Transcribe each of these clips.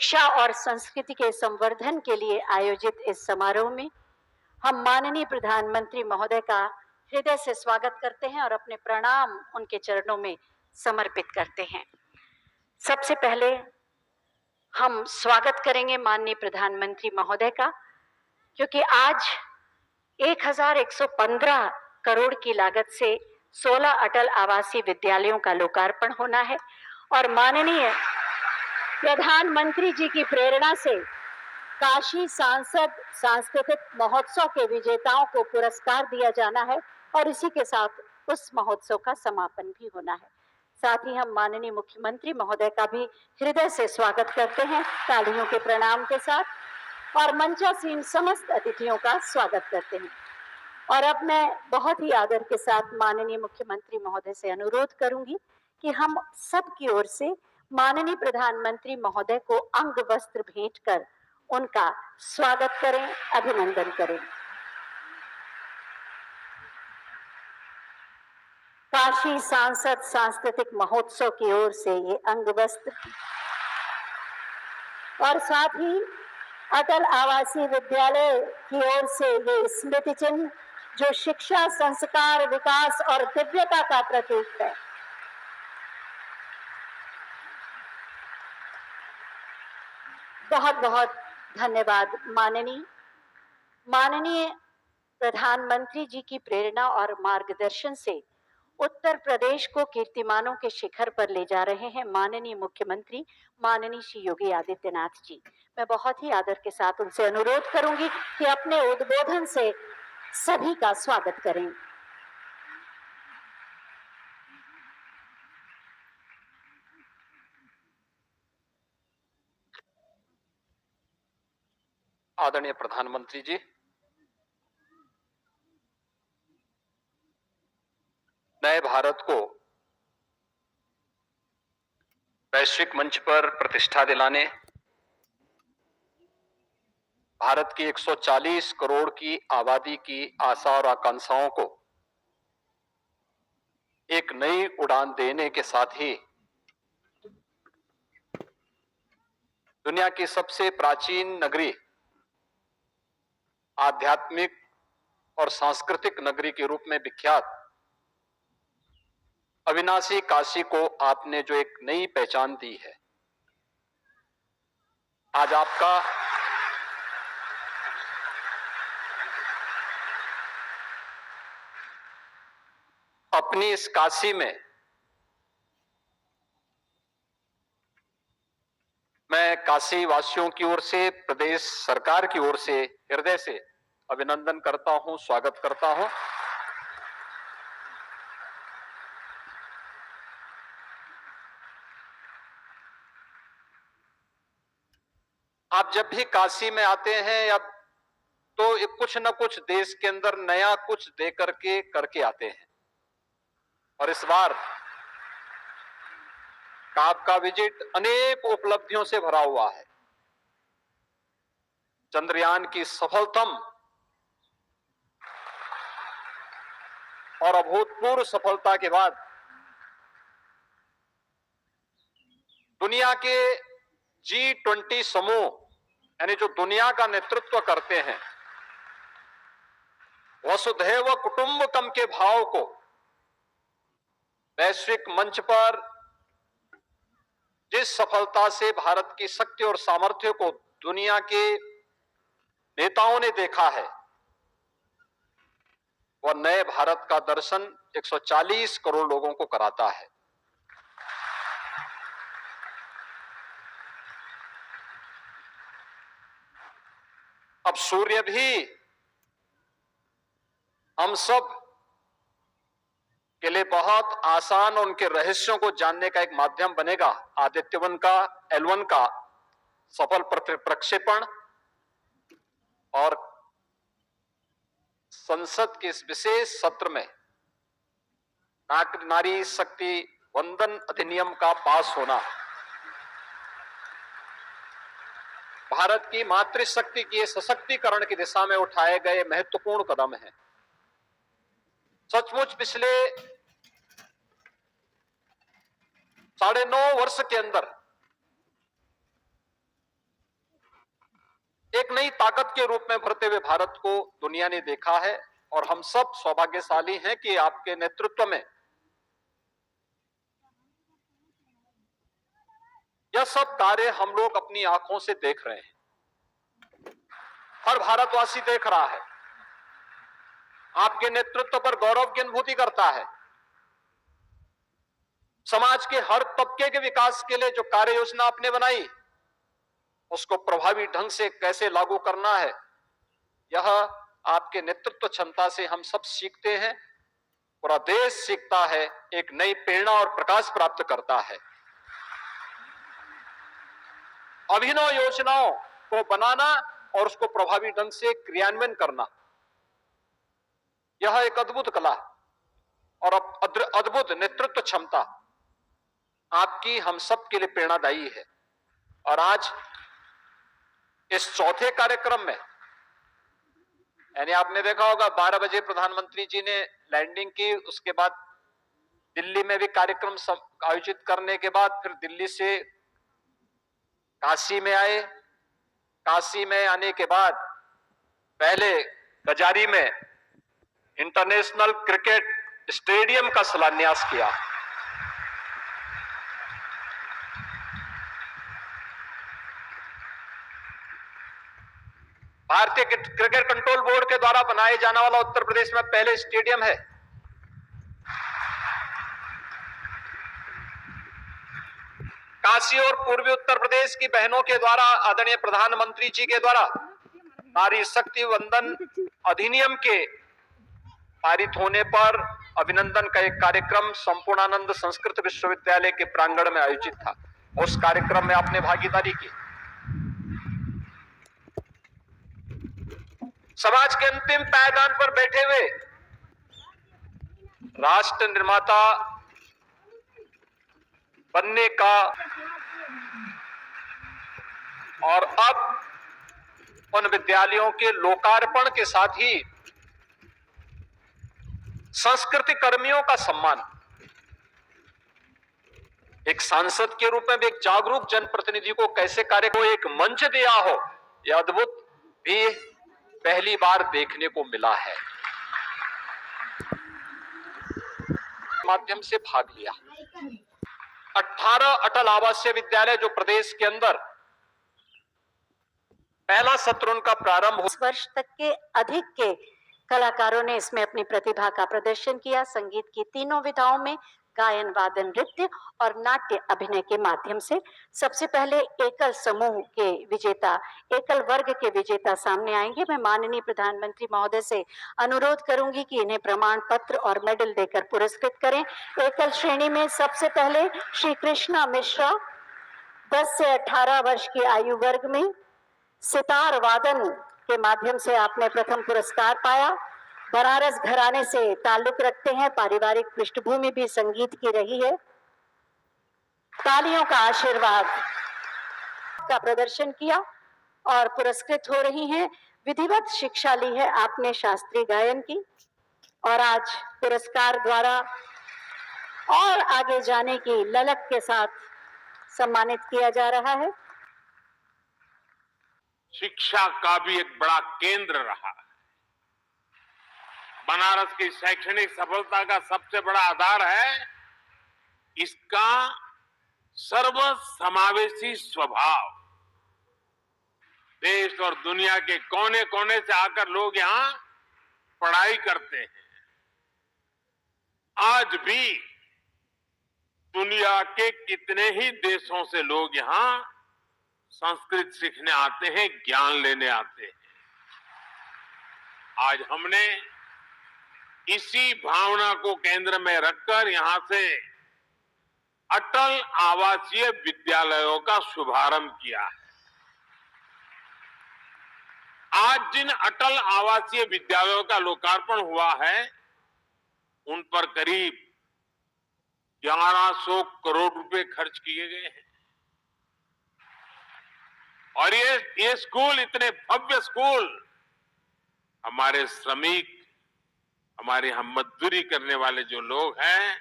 शिक्षा और संस्कृति के संवर्धन के लिए आयोजित इस समारोह में हम माननीय प्रधानमंत्री महोदय का हृदय से स्वागत करते हैं और अपने प्रणाम उनके चरणों में समर्पित करते हैं। सबसे पहले हम स्वागत करेंगे माननीय प्रधानमंत्री महोदय का, क्योंकि आज 1115 करोड़ की लागत से 16 अटल आवासीय विद्यालयों का लोकार्पण होना है और माननीय प्रधानमंत्री जी की प्रेरणा से काशी सांसद सांस्कृतिक महोत्सव के विजेताओं को पुरस्कार दिया जाना है और इसी के साथ उस महोत्सव का समापन भी होना है। साथ ही हम माननीय मुख्यमंत्री महोदय का भी हृदय से स्वागत करते हैं तालियों के प्रणाम के साथ और मंचासीन समस्त अतिथियों का स्वागत करते हैं। और अब मैं बहुत ही आदर के साथ माननीय मुख्यमंत्री महोदय से अनुरोध करूंगी कि हम सब की ओर से माननीय प्रधानमंत्री महोदय को अंग वस्त्र भेंट कर उनका स्वागत करें, अभिनंदन करें। काशी सांसद सांस्कृतिक महोत्सव की ओर से ये अंग वस्त्र और साथ ही अटल आवासीय विद्यालय की ओर से ये स्मृति चिन्ह जो शिक्षा, संस्कार, विकास और दिव्यता का प्रतीक है। बहुत बहुत धन्यवाद। माननीय प्रधानमंत्री जी की प्रेरणा और मार्गदर्शन से उत्तर प्रदेश को कीर्तिमानों के शिखर पर ले जा रहे हैं माननीय मुख्यमंत्री माननीय श्री योगी आदित्यनाथ जी। मैं बहुत ही आदर के साथ उनसे अनुरोध करूंगी कि अपने उद्बोधन से सभी का स्वागत करें। आदरणीय प्रधानमंत्री जी, नए भारत को वैश्विक मंच पर प्रतिष्ठा दिलाने, भारत की 140 करोड़ की आबादी की आशा और आकांक्षाओं को एक नई उड़ान देने के साथ ही दुनिया की सबसे प्राचीन नगरी, आध्यात्मिक और सांस्कृतिक नगरी के रूप में विख्यात अविनाशी काशी को आपने जो एक नई पहचान दी है, आज आपका अपनी इस काशी में मैं काशी वासियों की ओर से, प्रदेश सरकार की ओर से हृदय से अभिनंदन करता हूं, स्वागत करता हूं। आप जब भी काशी में आते हैं या तो कुछ न कुछ देश के अंदर नया कुछ दे करके आते हैं और इस बार आपका विजिट अनेक उपलब्धियों से भरा हुआ है। चंद्रयान की सफलतम और अभूतपूर्व सफलता के बाद दुनिया के G20 समूह, यानी जो दुनिया का नेतृत्व करते हैं, वसुधैव कुटुंबकम के भाव को वैश्विक मंच पर जिस सफलता से भारत की शक्ति और सामर्थ्य को दुनिया के नेताओं ने देखा है, वह नए भारत का दर्शन 140 करोड़ लोगों को कराता है। अब सूर्य भी हम सब के लिए बहुत आसान और उनके रहस्यों को जानने का एक माध्यम बनेगा। आदित्य-1 का L1 का सफल प्रक्षेपण और संसद के इस विशेष सत्र में नारी शक्ति वंदन अधिनियम का पास होना भारत की मातृशक्ति की सशक्तिकरण की दिशा में उठाए गए महत्वपूर्ण कदम है। सचमुच पिछले 9.5 वर्ष के अंदर एक नई ताकत के रूप में भरते हुए भारत को दुनिया ने देखा है और हम सब सौभाग्यशाली हैं कि आपके नेतृत्व में यह सब तारे हम लोग अपनी आंखों से देख रहे हैं, हर भारतवासी देख रहा है, आपके नेतृत्व पर गौरव की अनुभूति करता है। समाज के हर तबके के विकास के लिए जो कार्य योजना आपने बनाई उसको प्रभावी ढंग से कैसे लागू करना है, यह आपके नेतृत्व क्षमता से हम सब सीखते हैं, पूरा देश सीखता है, एक नई प्रेरणा और प्रकाश प्राप्त करता है। अभिनव योजनाओं को बनाना और उसको प्रभावी ढंग से क्रियान्वयन करना, यह एक अद्भुत कला और अद्भुत नेतृत्व क्षमता आपकी हम सब के लिए प्रेरणादायी है। और आज इस चौथे कार्यक्रम में, यानी आपने देखा होगा 12 बजे प्रधानमंत्री जी ने लैंडिंग की, उसके बाद दिल्ली में भी कार्यक्रम आयोजित करने के बाद फिर दिल्ली से काशी में आए, काशी में आने के बाद पहले गजारी में इंटरनेशनल क्रिकेट स्टेडियम का शिलान्यास किया। भारतीय क्रिकेट कंट्रोल बोर्ड के द्वारा बनाए जाने वाला उत्तर प्रदेश में पहले स्टेडियम है। काशी और पूर्वी उत्तर प्रदेश की बहनों के द्वारा आदरणीय प्रधानमंत्री जी के द्वारा नारी शक्ति वंदन अधिनियम के पारित होने पर अभिनंदन का एक कार्यक्रम संपूर्णानंद संस्कृत विश्वविद्यालय के प्रांगण में आयोजित था। उस कार्यक्रम में आपने भागीदारी की। समाज के अंतिम पायदान पर बैठे हुए राष्ट्र निर्माता बनने का और अब उन विद्यालयों के लोकार्पण के साथ ही संस्कृति कर्मियों का सम्मान, एक सांसद के रूप में भी एक जागरूक जनप्रतिनिधि को कैसे कार्य को एक मंच दिया हो, यह अद्भुत भी पहली बार देखने को मिला है। माध्यम से भाग लिया 18 अटल आवासीय विद्यालय जो प्रदेश के अंदर पहला सत्र उनका प्रारंभ हो। इस वर्ष तक के अधिक के कलाकारों ने इसमें अपनी प्रतिभा का प्रदर्शन किया। संगीत की तीनों विधाओं में गायन, वादन, नृत्य और नाट्य अभिनय के माध्यम से सबसे पहले एकल समूह के विजेता, एकल वर्ग के विजेता सामने आएंगे। मैं माननीय प्रधानमंत्री महोदय से अनुरोध करूंगी कि इन्हें प्रमाण पत्र और मेडल देकर पुरस्कृत करें। एकल श्रेणी में सबसे पहले श्री कृष्णा मिश्रा 10 से 18 वर्ष की आयु वर्ग में सितार वादन के माध्यम से आपने प्रथम पुरस्कार पाया। बनारस घराने से ताल्लुक रखते हैं, पारिवारिक पृष्ठभूमि भी संगीत की रही है। तालियों का आशीर्वाद का प्रदर्शन किया और पुरस्कृत हो रही हैं। विधिवत शिक्षा ली है आपने शास्त्रीय गायन की और आज पुरस्कार द्वारा और आगे जाने की ललक के साथ सम्मानित किया जा रहा है। शिक्षा का भी एक बड़ा केंद्र रहा है। बनारस की शैक्षणिक सफलता का सबसे बड़ा आधार है इसका सर्व समावेशी स्वभाव। देश और दुनिया के कोने कोने से आकर लोग यहां पढ़ाई करते हैं। आज भी दुनिया के कितने ही देशों से लोग यहां संस्कृत सीखने आते हैं, ज्ञान लेने आते हैं। आज हमने इसी भावना को केंद्र में रखकर यहां से अटल आवासीय विद्यालयों का शुभारंभ किया है। आज जिन अटल आवासीय विद्यालयों का लोकार्पण हुआ है उन पर करीब 1100 करोड़ रुपए खर्च किए गए हैं। और ये स्कूल, इतने भव्य स्कूल, हमारे श्रमिक, हमारे हम मजदूरी करने वाले जो लोग हैं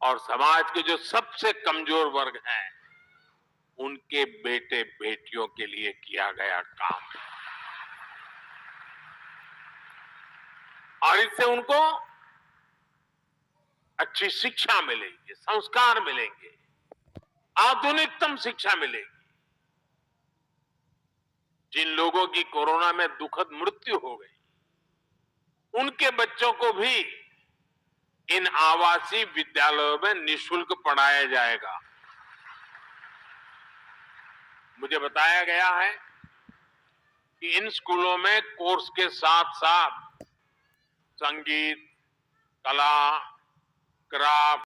और समाज के जो सबसे कमजोर वर्ग हैं उनके बेटे बेटियों के लिए किया गया काम है और इससे उनको अच्छी शिक्षा मिलेगी, संस्कार मिलेंगे, आधुनिकतम शिक्षा मिलेगी। जिन लोगों की कोरोना में दुखद मृत्यु हो गई, उनके बच्चों को भी इन आवासीय विद्यालयों में निशुल्क पढ़ाया जाएगा। मुझे बताया गया है कि इन स्कूलों में कोर्स के साथ साथ संगीत, कला, क्राफ्ट,